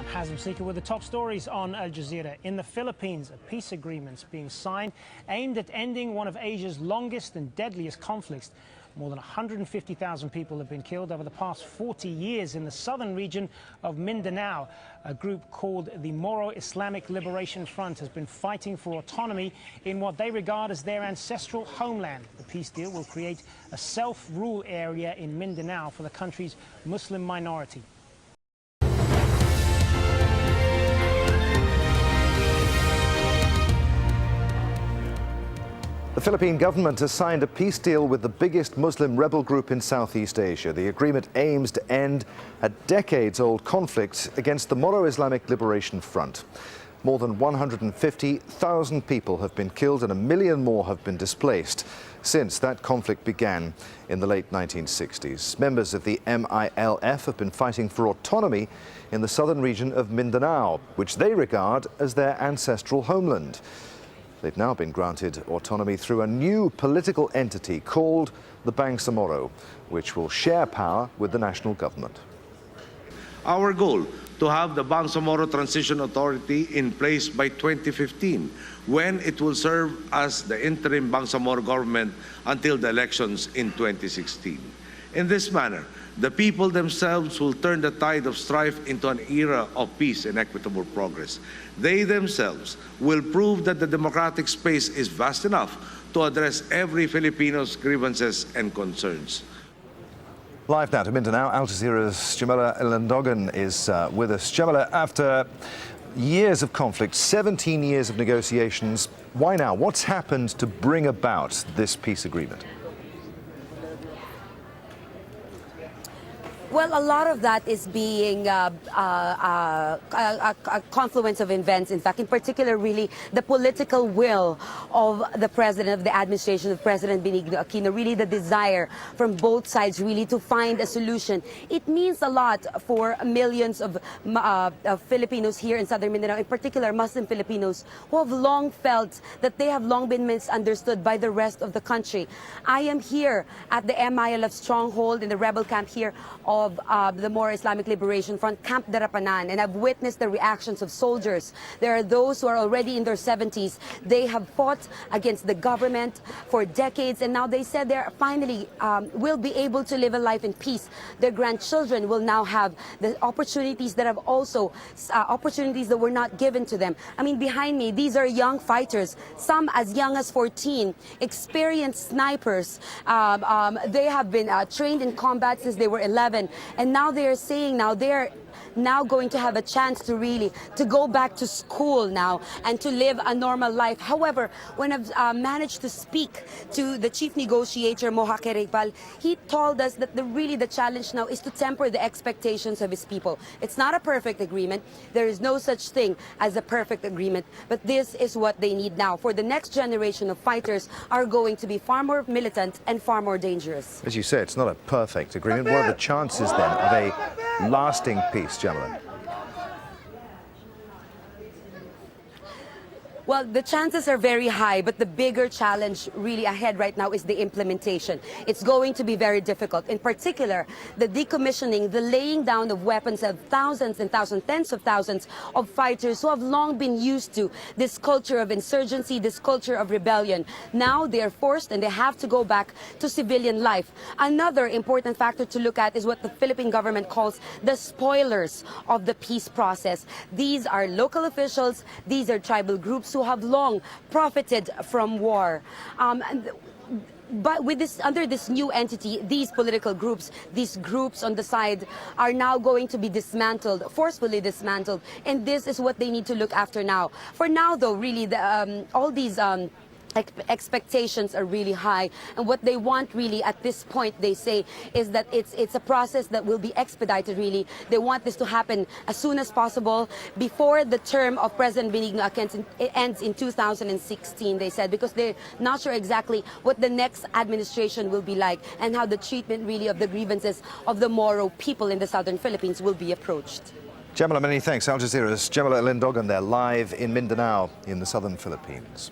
I'm Hazem Sika with the top stories on Al Jazeera. In the Philippines, a peace agreement being signed aimed at ending one of Asia's longest and deadliest conflicts. More than 150,000 people have been killed over the past 40 years in the southern region of Mindanao. A group called the Moro Islamic Liberation Front has been fighting for autonomy in what they regard as their ancestral homeland. The peace deal will create a self-rule area in Mindanao for the country's Muslim minority. The Philippine government has signed a peace deal with the biggest Muslim rebel group in Southeast Asia. The agreement aims to end a decades-old conflict against the Moro Islamic Liberation Front. More than 150,000 people have been killed and 1 million more have been displaced since that conflict began in the late 1960s. Members of the MILF have been fighting for autonomy in the southern region of Mindanao, which they regard as their ancestral homeland. They've now been granted autonomy through a new political entity called the Bangsamoro, which will share power with the national government. Our goal to have the Bangsamoro Transition Authority in place by 2015, when it will serve as the interim Bangsamoro government until the elections in 2016. In this manner, the people themselves will turn the tide of strife into an era of peace and equitable progress. They themselves will prove that the democratic space is vast enough to address every Filipino's grievances and concerns. Live now to Mindanao, Al Jazeera's Jamila Ilandogan is with us. Jamila, after years of conflict, 17 years of negotiations, why now? What's happened to bring about this peace agreement? Well, a lot of that is being a confluence of events. In fact, in particular, really, the political will of the president of the administration of President Benigno Aquino, really the desire from both sides really to find a solution. It means a lot for millions of Filipinos here in southern Mindanao, in particular Muslim Filipinos, who have long felt that they have long been misunderstood by the rest of the country. I am here at the MILF stronghold in the rebel camp here of the Moro Islamic Liberation Front, Camp Darapanan, and I've witnessed the reactions of soldiers. There are those who are already in their 70s. They have fought against the government for decades, and now they said they finally will be able to live a life in peace. Their grandchildren will now have the opportunities that have also opportunities that were not given to them. I mean, behind me, these are young fighters, some as young as 14, experienced snipers. They have been trained in combat since they were 11. And now they're saying they're now going to have a chance to really go back to school now and to live a normal life. However, when I've managed to speak to the chief negotiator, Moha Kereipal, he told us that really the challenge now is to temper the expectations of his people. It's not a perfect agreement. There is no such thing as a perfect agreement, but this is what they need now. For the next generation of fighters are going to be far more militant and far more dangerous. As you say, it's not a perfect agreement. What are the chances then of a lasting peace, Jamila? Well, the chances are very high, but the bigger challenge really ahead right now is the implementation. It's going to be very difficult. In particular, the decommissioning, the laying down of weapons of thousands and thousands, tens of thousands of fighters who have long been used to this culture of insurgency, this culture of rebellion. Now they are forced and they have to go back to civilian life. Another important factor to look at is what the Philippine government calls the spoilers of the peace process. These are local officials, these are tribal groups who have long profited from war. But with under this new entity, these political groups, these groups on the side are now going to be dismantled, forcefully dismantled, and this is what they need to look after now. For now, though, really, all these expectations are really high, and what they want really at this point, they say, is that it's a process that will be expedited. Really, they want this to happen as soon as possible before the term of President Benigno Aquino ends in 2016, they said, because they're not sure exactly what the next administration will be like and how the treatment really of the grievances of the Moro people in the southern Philippines will be approached. Jamila, many thanks. Al Jazeera's Jamila Ilandogan there, live in Mindanao in the southern Philippines.